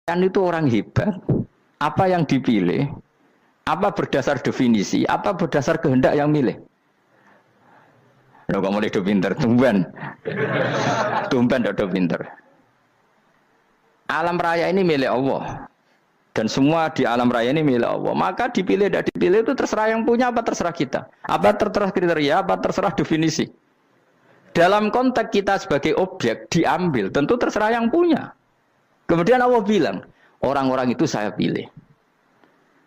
Kan itu orang hebat. Apa yang dipilih? Apa berdasar definisi? Apa berdasar kehendak yang milih? Lo kok mulai do pinter, tumben. Tumben do pinter. Alam raya ini milik Allah. Dan semua di alam raya ini milik Allah. Maka dipilih tidak dipilih itu terserah yang punya apa terserah kita. Apa terserah kriteria, apa terserah definisi. Dalam konteks kita sebagai objek diambil, tentu terserah yang punya. Kemudian Allah bilang, orang-orang itu saya pilih.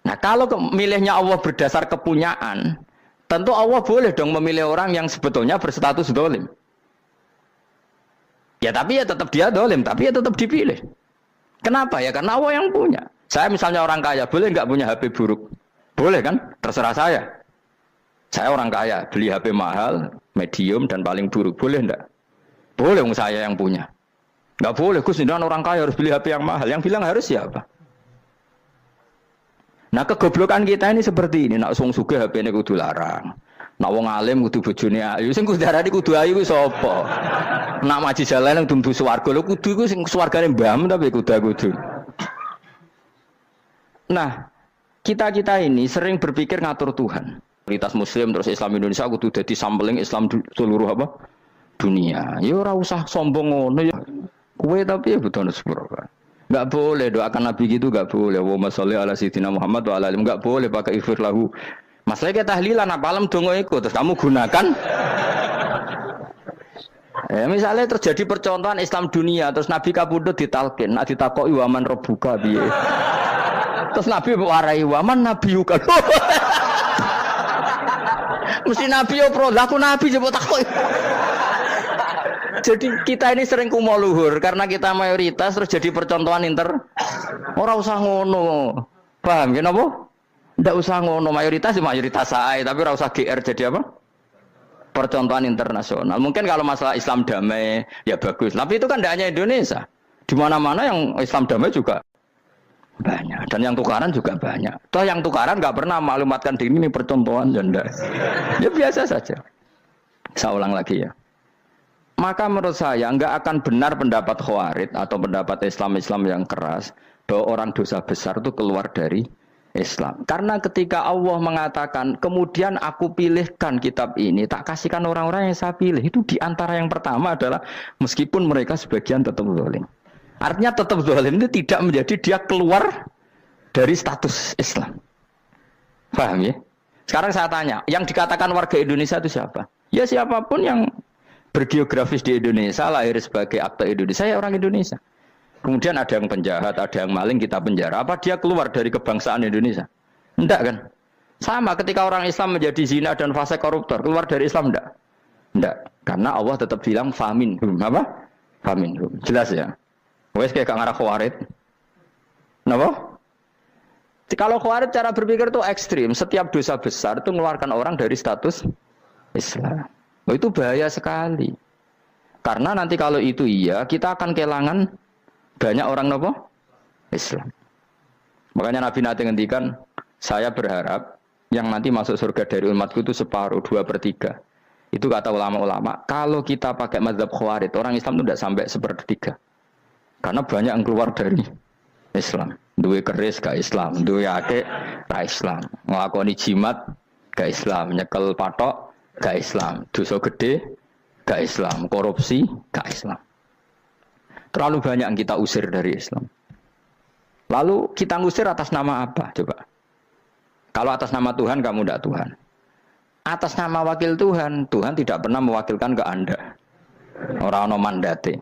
Nah kalau milihnya Allah berdasar kepunyaan, tentu Allah boleh dong memilih orang yang sebetulnya berstatus dolim. Ya tapi ya tetap dia dolim, tapi ya tetap dipilih. Kenapa ya? Karena Allah yang punya. Saya misalnya orang kaya, boleh nggak punya HP buruk? Boleh kan? Terserah saya. Saya orang kaya, beli HP mahal, medium, dan paling buruk. Boleh enggak? Boleh saya yang punya. Nggak boleh, Gus, dengan orang kaya harus beli HP yang mahal. Yang bilang harus siapa? Nah kegoblokan kita ini seperti ini. Nak wong sugih HP ini kudu larang. Nak wong alim kudu bojone ayu. Sing kudu darani kudu ayu ku sapa? Nak maji jalan kudu mlebu swarga. Lho kudu iku sing swargane mbam tapi kudu. Nah, kita ini sering berpikir ngatur Tuhan. Komunitas Muslim terus Islam Indonesia kudu dadi sampling Islam seluruh apa? Dunia. Ya ora usah sombong ngono ya. Kowe tapi ya butuh sepuro. Enggak boleh doakan Nabi gitu, enggak boleh. Allahumma sholli ala sayyidina Muhammad wa ala alihi. Enggak boleh pakai ighfir lahu. Masalah kita tahlilan apa alam donga iku terus kamu gunakan. Misalnya terjadi percontohan Islam dunia terus Nabi kapundhut ditalkin, nak ditakoki waman rabbuka piye. Terus Nabi warai waman nabiyuka. Mesti Nabi yo pro, lah aku Nabi coba takoki. Jadi kita ini sering kumo luhur karena kita mayoritas terus jadi percontohan ora usah ngono. Paham ya napa? Ndak usah ngono, mayoritas saya, tapi ora usah GR jadi apa? Percontohan internasional. Mungkin kalau masalah Islam damai ya bagus, tapi itu kan tidak hanya Indonesia. Di mana-mana yang Islam damai juga banyak dan yang tukaran juga banyak. Toh yang tukaran nggak pernah maklumatkan diri ini percontohan janda. Ya biasa saja. Saya ulang lagi ya. Maka menurut saya nggak akan benar pendapat Khawarij atau pendapat Islam yang keras bahwa orang dosa besar itu keluar dari Islam. Karena ketika Allah mengatakan, kemudian aku pilihkan kitab ini, tak kasihkan orang-orang yang saya pilih. Itu diantara yang pertama adalah meskipun mereka sebagian tetap zalim. Artinya tetap zalim itu tidak menjadi dia keluar dari status Islam. Paham ya? Sekarang saya tanya, yang dikatakan warga Indonesia itu siapa? Ya siapapun yang bergeografis di Indonesia, lahir sebagai akte Indonesia, ya orang Indonesia. Kemudian ada yang penjahat, ada yang maling, kita penjara. Apa dia keluar dari kebangsaan Indonesia? Enggak kan? Sama ketika orang Islam menjadi zina dan fasik koruptor, keluar dari Islam enggak? Enggak. Karena Allah tetap bilang faminhum. Apa? Faminhum. Jelas ya? Wes kayak ngarah Khawarij. Kenapa? Kalau Khawarij cara berpikir itu ekstrim. Setiap dosa besar itu mengeluarkan orang dari status Islam. Oh, itu bahaya sekali. Karena nanti kalau itu iya, kita akan kehilangan banyak orang nopo Islam. Makanya Nabi nanti ngendikan, saya berharap yang nanti masuk surga dari umatku itu separuh, 2/3. Itu kata ulama-ulama. Kalau kita pakai mazhab Khawarij, orang Islam itu tidak sampai 1/3. Karena banyak yang keluar dari Islam. Duwe keris gak Islam, duwe akeh gak Islam, nglakoni jimat gak Islam, nyekel patok gak Islam, dosa gede gak Islam, korupsi gak Islam. Terlalu banyak yang kita usir dari Islam. Lalu kita ngusir atas nama apa? Coba. Kalau atas nama Tuhan, kamu tidak Tuhan. Atas nama wakil Tuhan, Tuhan tidak pernah mewakilkan ke Anda. Orang-orang mandate.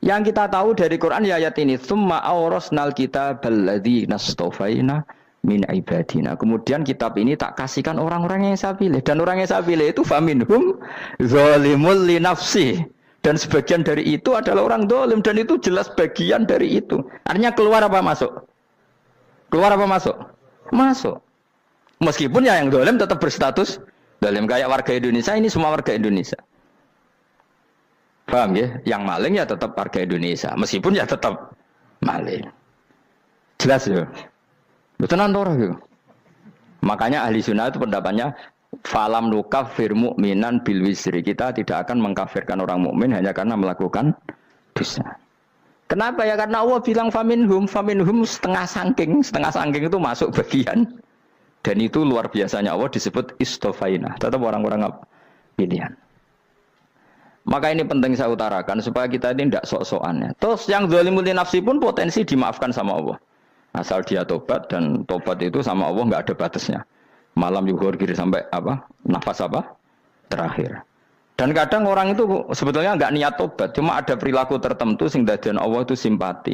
Yang kita tahu dari Quran ya ayat ini, tsumma awrasnal kitabal ladzina astafaina min ibadina. Kemudian kitab ini tak kasihkan orang-orang yang saya pilih. Dan orang yang saya pilih itu faminhum zalimul li nafsi. Dan sebagian dari itu adalah orang zalim. Dan itu jelas bagian dari itu. Artinya keluar apa masuk? Keluar apa masuk? Masuk. Meskipun ya yang zalim tetap berstatus zalim. Kayak warga Indonesia, ini semua warga Indonesia. Paham ya? Yang maling ya tetap warga Indonesia. Meskipun ya tetap maling. Jelas ya? Betul nanti gitu. Makanya ahli sunnah itu pendapatnya falam nukafir mu'minan bil wisri. Kita tidak akan mengkafirkan orang mukmin hanya karena melakukan dosa. Kenapa ya? Karena Allah bilang faminhum setengah sangking itu masuk bagian. Dan itu luar biasanya Allah disebut istofaina. Tetap orang-orang apa? Pilihan. Maka ini penting saya utarakan supaya kita ini tidak sok-sokan ya. Terus yang zalimul nafsi pun potensi dimaafkan sama Allah. Asal dia tobat dan tobat itu sama Allah nggak ada batasnya. Malam yuhur kiri sampai apa? Nafas apa? Terakhir. Dan kadang orang itu sebetulnya nggak niat tobat, cuma ada perilaku tertentu sehingga dan Allah itu simpati.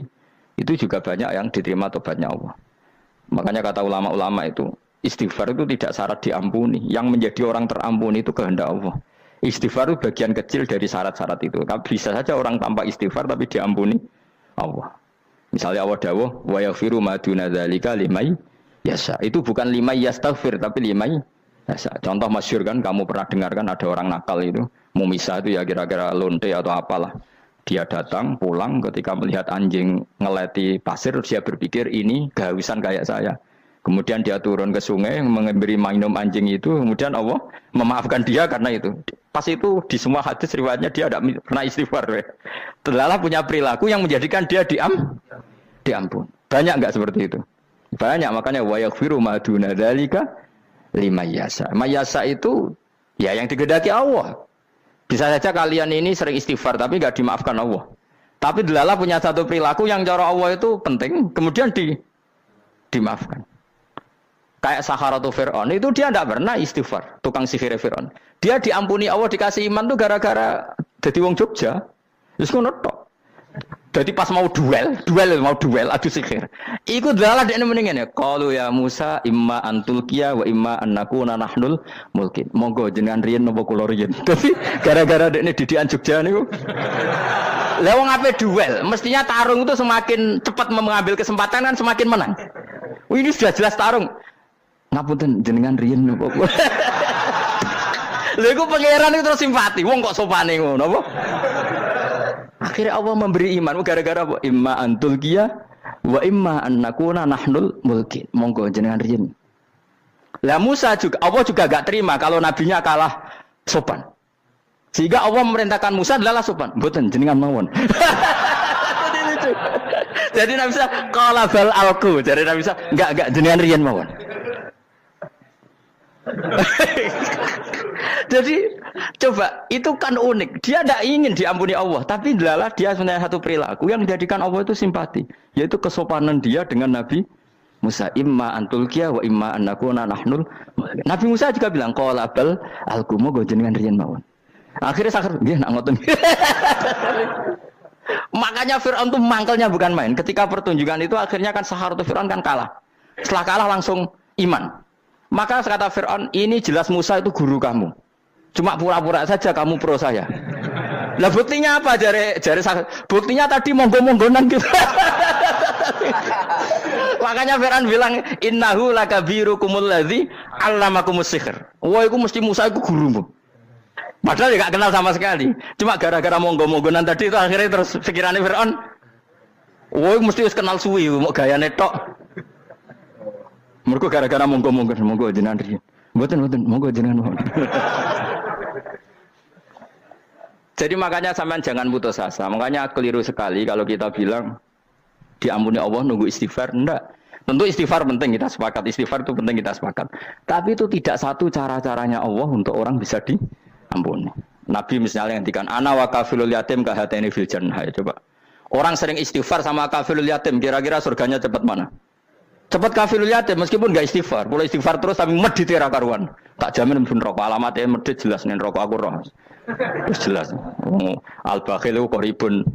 Itu juga banyak yang diterima tobatnya Allah. Makanya kata ulama-ulama itu, istighfar itu tidak syarat diampuni. Yang menjadi orang terampuni itu kehendak Allah. Istighfar itu bagian kecil dari syarat-syarat itu. Bisa saja orang tanpa istighfar tapi diampuni Allah. Misalnya Allah dawuh, wa yaghfiru ma duna dzalika liman yasha. Itu bukan liman yastaghfir tapi liman yasha. Contoh masyhur kan, kamu pernah dengarkan ada orang nakal itu, mumisa itu ya kira-kira lonte atau apalah. Dia datang pulang ketika melihat anjing ngeleti pasir, dia berpikir ini kehausan kayak saya. Kemudian dia turun ke sungai memberi minum anjing itu, kemudian Allah memaafkan dia karena itu. Pas itu di semua hadis riwayatnya dia tidak pernah istighfar. Terlalu punya perilaku yang menjadikan dia diampun. Banyak enggak seperti itu? Banyak, makanya wa yaghfiru ma duna dzalika liman yasha. Mayasa itu ya yang digedaki Allah. Bisa saja kalian ini sering istighfar tapi enggak dimaafkan Allah. Tapi delala punya satu perilaku yang cara Allah itu penting, kemudian dimaafkan. Kayak Saharatu Fir'aun itu dia tidak pernah istighfar, tukang sihir Fir'aun. Dia diampuni Allah dikasih iman tuh gara-gara jadi wong Jogja. Terus ngono tok. Jadi pas mau duel adu sihir. Iku dalah dekne mendingan ya. Qalu ya Musa imma antulqiya wa imma annakuna nahnul mulkin. Monggo jenengan riyen napa kula riyen. Dadi gara-gara dekne didikan Jogja niku. Lah wong ape duel, mestinya tarung itu semakin cepat mengambil kesempatan kan semakin menang. Ini sudah jelas tarung. Ngapunten jenengan riyen napa kula. Lha iku pangeran itu terus simpati. Wong kok sopane ngono apa? Akhirnya Allah memberi iman gara-gara apa? Imma antulqiya wa imma annakuna nahnul mulkin. Monggo jenengan riyen. Lah Musa juga Allah juga enggak terima kalau nabinya kalah sopan. Sehingga Allah memerintahkan Musa adalah sopan. Mboten jenengan mawon. Jadi Nabi Musa qala bal alqu. Jadi Nabi Musa enggak jenengan riyen mawon. Jadi coba itu kan unik. Dia tidak ingin diampuni Allah, tapi adalah dia sebenarnya satu perilaku yang menjadikan Allah itu simpati, yaitu kesopanan dia dengan Nabi Musa. Imma antulqiya wa imma annakuna nahnul. Nabi Musa juga bilang qala bal alqumu go jenengan riyen mawon. Akhirnya sakar nggih nak ngoten. Makanya Firaun itu mangkelnya bukan main. Ketika pertunjukan itu akhirnya kan Saharatu Firaun kan kalah. Setelah kalah langsung iman. Maka kata Firaun, ini jelas Musa itu guru kamu. Cuma pura-pura saja kamu pro saya. Lah buktinya apa? Jare buktinya tadi monggo-monggonan gitu. Makanya Firaun bilang innahu lakabirukumul ladzi 'allamakumus sihr. Wah, iku mesti Musa iku gurumu. Padahal dia enggak kenal sama sekali. Cuma gara-gara monggo-monggonan tadi itu akhirnya terus pikirannya Firaun. Wah, mesti wis kenal suwi mau gayane tok. Mergo gara-gara monggo jenengan riyen. Mboten monggo jenengan mawon. Jadi makanya sampean jangan putus asa. Makanya keliru sekali kalau kita bilang diampuni Allah nunggu istighfar. Enggak. Tentu istighfar penting, kita sepakat. Istighfar itu penting, kita sepakat. Tapi itu tidak satu cara-caranya Allah untuk orang bisa diampuni. Nabi misalnya ngendikan ana wa kafilul yatim ka hatani fil jannah. Coba. Orang sering istighfar sama kafilul yatim, kira-kira surganya cepat mana? Cepat kafilul yatim meskipun enggak istighfar. Boleh istighfar terus tapi medhit ra karuan. Tak jamin pun rokok alamatnya medhit jelas nen rokok aku roh. Wis jelas. Al-bakhilu qaribun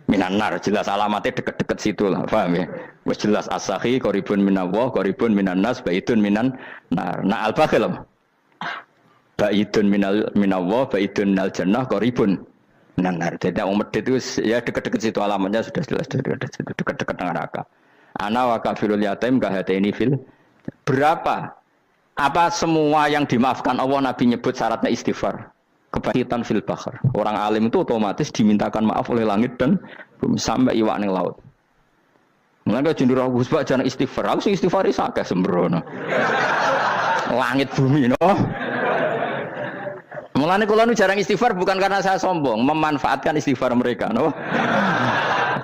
minan nar, jelas alamatnya deket-deket situ lah, paham ya? Wis jelas as-sakhi qaribun minallah, qaribun minan nas, baitun minan nar. Nah al-bakhil apa? Baitun minallah, baitun minal jannah, qaribun minan nar. Jadi wong medhit itu ya deket-deket situ alamatnya sudah jelas deket-deket neraka. Ana wa kafilul yatim kahataini fil. Berapa? Apa semua yang dimaafkan Allah Nabi nyebut syaratnya istighfar? Kebaikan fil bahr. Orang alim itu otomatis dimintakan maaf oleh langit dan bumi sampai iwak ning laut. Mulane jendur aku sebab jangan istighfar. Aku sing istighfar iki akeh sembrono. Langit bumi no. Mulane kula nu jarang istighfar bukan karena saya sombong, memanfaatkan istighfar mereka no.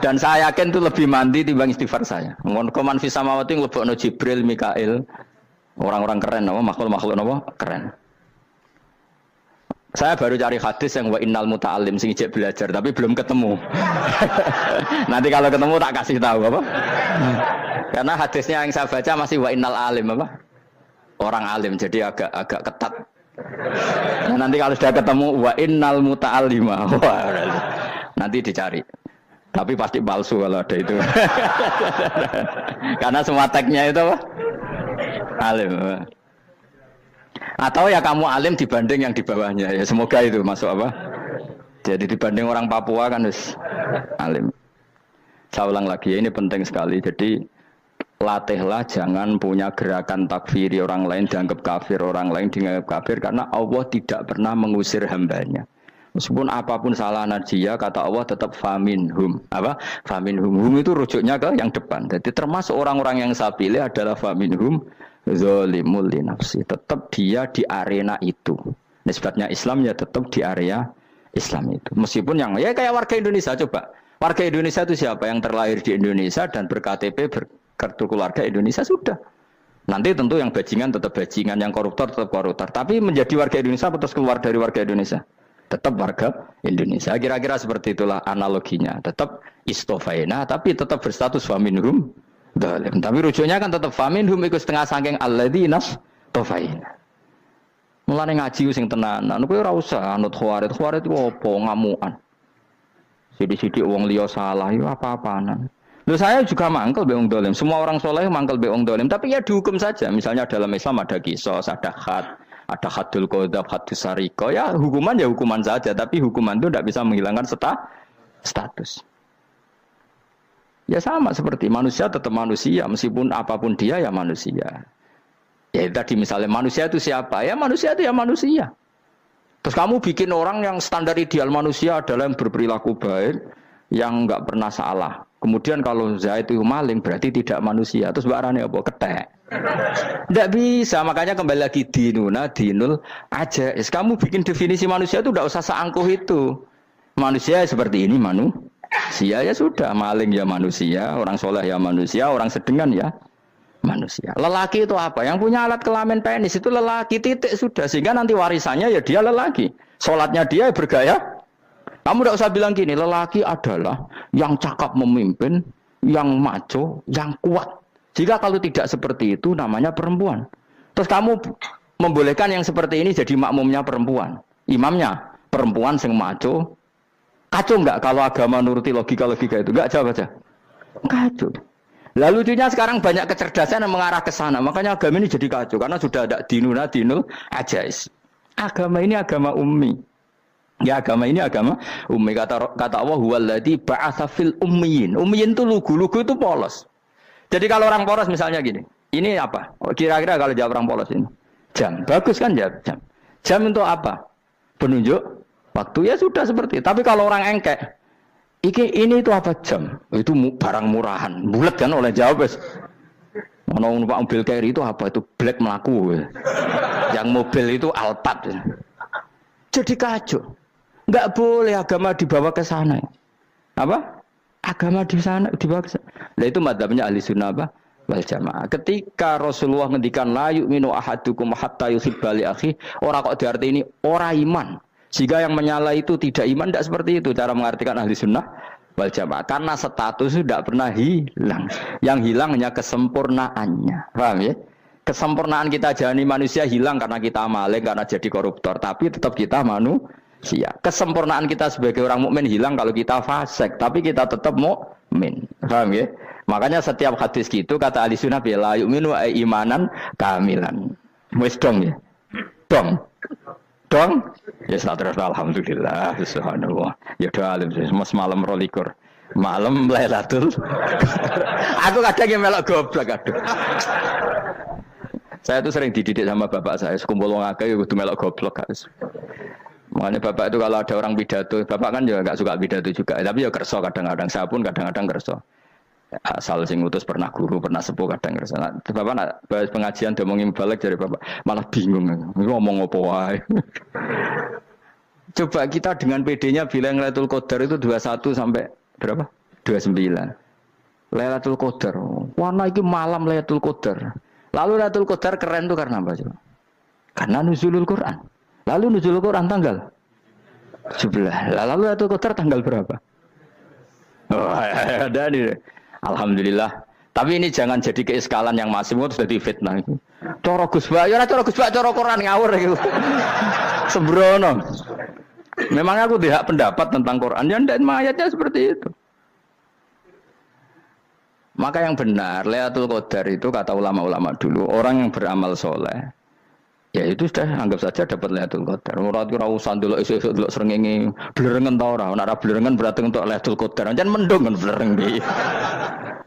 Dan saya yakin itu lebih mandi timbang istighfar saya. Koman fi samawati nglebokno Jibril, Mikail. Orang-orang keren apa makhluk-makhluk apa keren. Saya baru cari hadis yang wa innal muta'allim sing ijek belajar tapi belum ketemu. Nanti kalau ketemu tak kasih tahu apa? Karena hadisnya yang saya baca masih wa innal alim apa? Orang alim jadi agak ketat. Nah, nanti kalau sudah ketemu wa innal muta'allima. Nanti dicari. Tapi pasti palsu kalau ada itu. Karena semua tagnya itu apa? Alim. Atau ya kamu alim dibanding yang di bawahnya. Ya semoga itu masuk apa? Jadi dibanding orang Papua kan harus alim. Saya ulang lagi ya, ini penting sekali. Jadi latihlah jangan punya gerakan takfiri orang lain dianggap kafir, orang lain dianggap kafir karena Allah tidak pernah mengusir hambanya. Meskipun apapun salah najiyah, kata Allah tetap faminhum. Apa? Faminhum. Hum itu rujuknya ke yang depan. Jadi termasuk orang-orang yang saya pilih adalah faminhum zalimul li nafsi. Tetap dia di arena itu. Nisbatnya Islam ya tetap di area Islam itu. Meskipun yang ya kayak warga Indonesia coba. Warga Indonesia itu siapa? Yang terlahir di Indonesia dan berKTP berkartu keluarga Indonesia sudah. Nanti tentu yang bajingan tetap bajingan, yang koruptor tetap koruptor. Tapi menjadi warga Indonesia terus keluar dari warga Indonesia. Tetap warga Indonesia. Kira-kira seperti itulah analoginya. Tetap istofaina, tapi tetap berstatus faminhum dalim. Tapi rujuknya kan tetap faminhum ikut setengah sangking alladzina tofaina. Mulane ngaji sing tenanan. Kowe ora usah anut khawarit. Khawarit itu apa? Ngamukan. Sidik-sidik wong liya salah itu apa-apaanan. Loh saya juga mangkel be wong dolim. Semua orang soleh mangkel be wong dolim. Tapi ya dihukum saja. Misalnya dalam Islam ada kisos, ada khat. Ada hadul qadzaf, hadus sariko, ya hukuman saja, tapi hukuman itu tidak bisa menghilangkan status. Ya sama seperti manusia tetap manusia, meskipun apapun dia ya manusia. Ya tadi misalnya manusia itu siapa? Ya manusia itu ya manusia. Terus kamu bikin orang yang standar ideal manusia adalah yang berperilaku baik, yang nggak pernah salah. Kemudian kalau Zaid itu maling berarti tidak manusia. Terus barangnya apa? Ketek. Tidak bisa, makanya kembali lagi dinul aja. Kamu bikin definisi manusia itu tidak usah seangkuh itu. Manusia seperti ini manusia ya sudah, maling ya manusia, orang soleh ya manusia, orang sedengan ya manusia. Lelaki itu apa? Yang punya alat kelamin penis itu lelaki titik sudah. Sehingga nanti warisannya ya dia lelaki. Sholatnya dia bergaya. Kamu tidak usah bilang gini, lelaki adalah yang cakap memimpin, yang maco, yang kuat. Jika kalau tidak seperti itu namanya perempuan. Terus kamu membolehkan yang seperti ini jadi makmumnya perempuan. Imamnya perempuan sing maco. Kacau enggak kalau agama nuruti logika-logika itu? Enggak, jawab aja. Kacau. Lalu lucunya sekarang banyak kecerdasan yang mengarah ke sana. Makanya agama ini jadi kacau. Karena sudah ada dinul ajais. Agama ini agama ummi. Ya agama ini agama ummi. Kata Allah huwallazi ba'atsa fil ummiyin. Ummiyin itu lugu-lugu itu polos. Jadi kalau orang polos misalnya gini, ini apa? Kira-kira kalau jawab orang polos ini, jam. Bagus kan jawab jam. Jam untuk apa? Penunjuk waktu ya sudah seperti itu. Tapi kalau orang engkek, ini itu apa jam? Itu barang murahan. Bulat kan oleh jawab. Mau numpak mobil carry itu apa? Itu black melaku. Yang mobil itu Alphard. Jadi kacau. Enggak boleh agama dibawa ke sana. Apa? Agama di sana dibawa ke sana. Nah itu madzhabnya ahli sunnah apa? Wal jamaah. Ketika Rasulullah ngendikan la yu'minu ahadukum hatta yuhibba li akhi, ora kok diarti ini ora iman. Jika yang menyala itu tidak iman, tidak seperti itu cara mengartikan ahli sunnah wal jamaah. Karena status itu tidak pernah hilang. Yang hilang hanya kesempurnaannya. Paham ya? Kesempurnaan kita jalani manusia hilang karena kita maling, karena jadi koruptor. Tapi tetap kita manusia. Kesempurnaan kita sebagai orang mukmin hilang kalau kita fasik, tapi kita tetap mukmin. Paham ya? Makanya setiap hadis gitu kata ahli sunnah la yu'minu imanan kamilan. Wis dong ya. Dong. Ya terus alhamdulillah subhanallah. Ya doa alim semalam 22. Malam Lailatul. Aku kadang yang melok goblok aduh. Saya tuh sering dididik sama bapak saya, sekumpul wong akeh ya kudu melok goblok guys. Makanya bapak itu kalau ada orang pidato, bapak kan juga enggak suka pidato juga, tapi ya kerso kadang-kadang, saya pun kadang-kadang kerso. Asal sing ngutus pernah guru, pernah sepuh kadang kerso. Nah, bapak nak bahas pengajian ngomongin balik dari bapak, malah bingung ngomong apa wae. Coba kita dengan PD-nya bilang Lailatul Qadar itu 21 sampai berapa? 29. Lailatul Qadar. Warna iki malam Lailatul Qadar. Lalu Lailatul Qadar keren tuh karena apa coba? Karena nuzulul Quran. Lalu nuzulul Quran tanggal 17. Lalu Lailatul Qadar tanggal berapa? Oh, ada nih. Alhamdulillah. Tapi ini jangan jadi keiskalan yang masih itu jadi fitnah. Coro Gus Bak, ya coro Gus Bak, coro Quran ngawur gitu. Sembrono. Memang aku tidak pendapat tentang Quran, ya dan ayatnya seperti itu. Maka yang benar, Lailatul Qadar itu kata ulama-ulama dulu, orang yang beramal soleh, ya itu sudah anggap saja dapat Lailatul Qadar. Ora usah ndelok esuk-esuk ndelok srengenge blerengen ta ora. Nek ora blerengen berarti untuk Lailatul Qadar. Jan mendung kan blereng iki.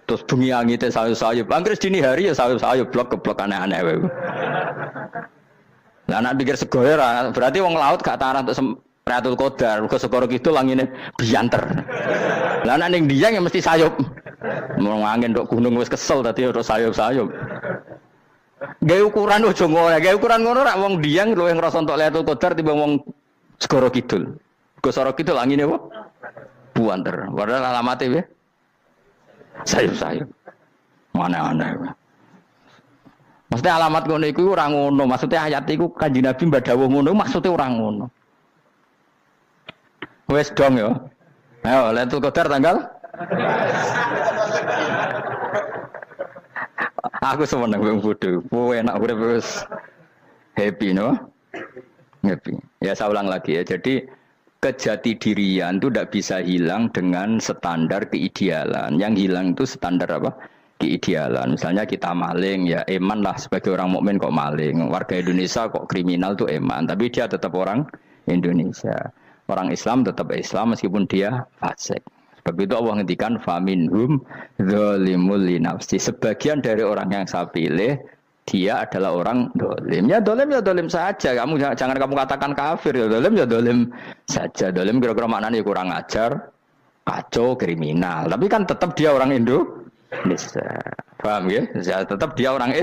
Terus bengi angite sayup-sayup. Anggere dini hari ya sayup-sayup blok-blok aneh-aneh wae. Lah nek pikir segoyo ora, berarti wong laut gak tarah untuk Lailatul Qadar. Mergo segoro kidul angine bianter. Lah nek ning Dieng ya mesti sayup. Mau angin tok gunung wis kesel dadi ora sayup-sayup. Gawe ukuran ojo ngono, gawe ukuran ngono rak wong Dieng luwih ngrasa entuk Lailatul Qadar timbang wong segoro kidul. Go segoro kidul angine apa? Buanter. Padahal alamate piye? Sayup-sayup. Mana-mana. Maksudnya alamat ngono iku ora ngono, maksudnya ayat iku Kanjeng Nabi mbadhawuh ngono, maksudnya ora ngono. Wes dong ya. Ayo Lailatul Qadar tanggal aku seneng wong bodho. Kowe enak urip wis happy no? Happy. Ya saya ulang lagi ya. Jadi kejati dirian itu tidak bisa hilang dengan standar keidealan. Yang hilang itu standar apa? Keidealan. Misalnya kita maling, ya eman lah sebagai orang mukmin kok maling. Warga Indonesia kok kriminal tuh eman, tapi dia tetap orang Indonesia. Orang Islam tetap Islam meskipun dia fasik. Sebab itu Allah ngendikan faminhum zalimul linafsi. Sebagian dari orang yang saya pilih dia adalah orang dolim. Ya dolim saja. Kamu jangan kamu katakan kafir. Ya dolim saja. Dolim kira-kira maknanya kurang ajar, kacau, kriminal. Tapi kan tetap dia orang Indonesia. Paham ya? Ya tetap dia orang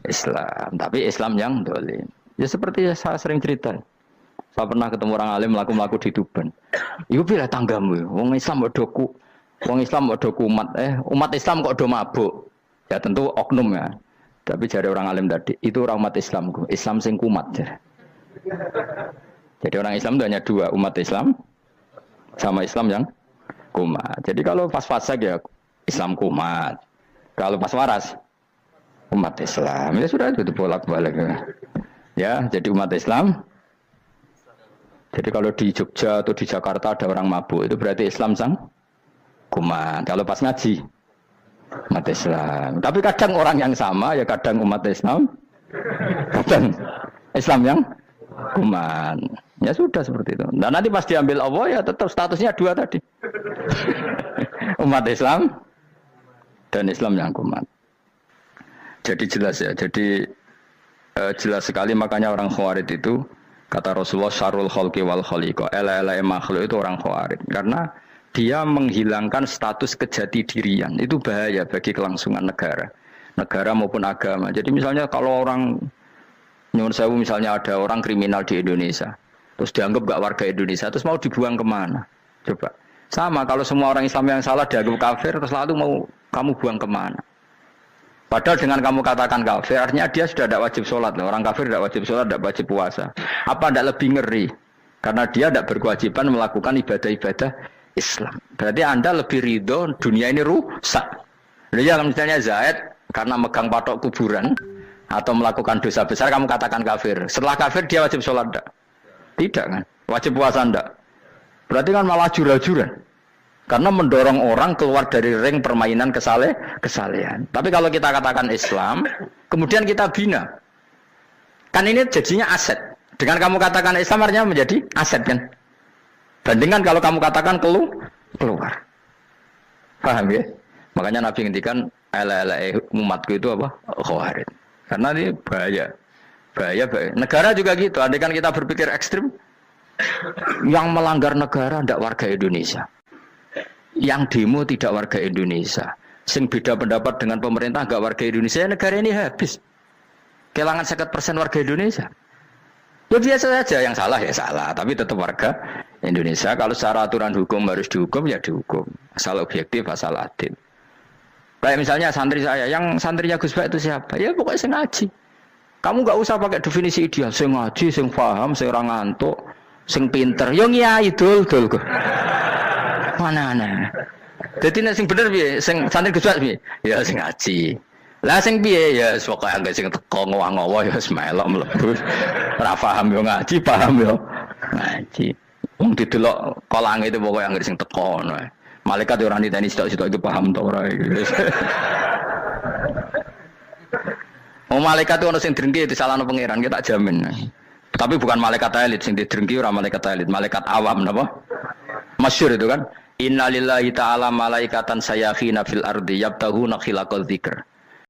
Islam. Tapi Islam yang dolim. Ya seperti saya sering cerita. Saya pernah ketemu orang alim melaku-melaku di Tuban. Iku pilih tanggamu. Wong Islam kok doku. Wong Islam kok doku umat. Umat Islam kok do mabuk. Ya tentu oknum ya. Tapi jari orang alim tadi, itu orang umat Islam. Islam sing kumat. Jadi orang Islam itu hanya dua, umat Islam sama Islam yang kumat. Jadi kalau pas fasik ya Islam kumat. Kalau pas waras umat Islam. Ya sudah itu bolak-balik. Ya, jadi umat Islam. Jadi kalau di Jogja atau di Jakarta ada orang mabuk, itu berarti Islam sang kumat. Kalau pas ngaji umat Islam. Tapi kadang orang yang sama ya kadang umat Islam, kadang Islam yang kuman. Ya sudah seperti itu. Dan nanti pas diambil Allah ya tetap statusnya dua tadi. Umat Islam dan Islam yang kuman. Jadi jelas ya. Jadi jelas sekali makanya orang Khawarij itu kata Rasulullah syarrul khalqi wal khaliqa. Ela-ela makhluk itu orang Khawarij karena dia menghilangkan status kejati dirian. Itu bahaya bagi kelangsungan negara maupun agama. Jadi misalnya kalau orang nyuwun sewu misalnya ada orang kriminal di Indonesia, terus dianggap gak warga Indonesia, terus mau dibuang kemana? Coba. Sama kalau semua orang Islam yang salah dianggap kafir, terus lalu mau kamu buang kemana? Padahal dengan kamu katakan kafir, artinya dia sudah tidak wajib sholat. Orang kafir tidak wajib sholat, tidak wajib puasa. Apa tidak lebih ngeri? Karena dia tidak berkewajiban melakukan ibadah-ibadah Islam. Berarti Anda lebih ridho dunia ini rusak. Ya misalnya Zaid karena megang patok kuburan atau melakukan dosa besar kamu katakan kafir. Setelah kafir dia wajib sholat enggak? Tidak kan? Wajib puasa enggak? Berarti kan malah jura-jura. Karena mendorong orang keluar dari ring permainan kesalehan. Tapi kalau kita katakan Islam, kemudian kita bina. Kan ini jadinya aset. Dengan kamu katakan Islam artinya menjadi aset kan? Bandingkan kalau kamu katakan keluar. Paham ya? Makanya Nabi ngendikan ala umatku itu apa? Khawarij. Karena ini bahaya. Bahaya. Negara juga gitu. Andai kan kita berpikir ekstrim, yang melanggar negara tidak warga Indonesia. Yang demo tidak warga Indonesia. Sing beda pendapat dengan pemerintah enggak warga Indonesia, negara ini habis. Kehilangan 50% warga Indonesia. Ya biasa saja, yang salah ya salah, tapi tetap warga Indonesia. Kalau secara aturan hukum harus dihukum ya dihukum, asal objektif, asal adil. Kayak misalnya santri saya, yang santrinya Gus Bak itu siapa? Ya pokoknya sing ngaji. Kamu nggak usah pakai definisi ideal, sing ngaji, sing paham, sing ora ngantuk, sing pinter. Yo ngiyai dul kok. Mana. Jadi nek sing bener piye? Sing santri Gus Bak piye? Ya sing ngaji. Lah sing piye ya pokoke anggere sing teko ngowah-ngowah ya wis melok mlebu. Ora paham yo ngaji, paham yo ngaji. Wong didelok kolange itu pokoke anggere sing teko ngono. Malaikat yo ora niteni sitok-sitok itu paham to ora. Oh malaikat itu ono sing drengki disalahno pangeran kita jamin. Tapi bukan malaikat elit sing didrengki ora malaikat elit, malaikat awam napa? Masyhur itu kan. Innalillahi ta'ala malaikatan sayakhina fil ardi yabtahuna khilaqal dzikr.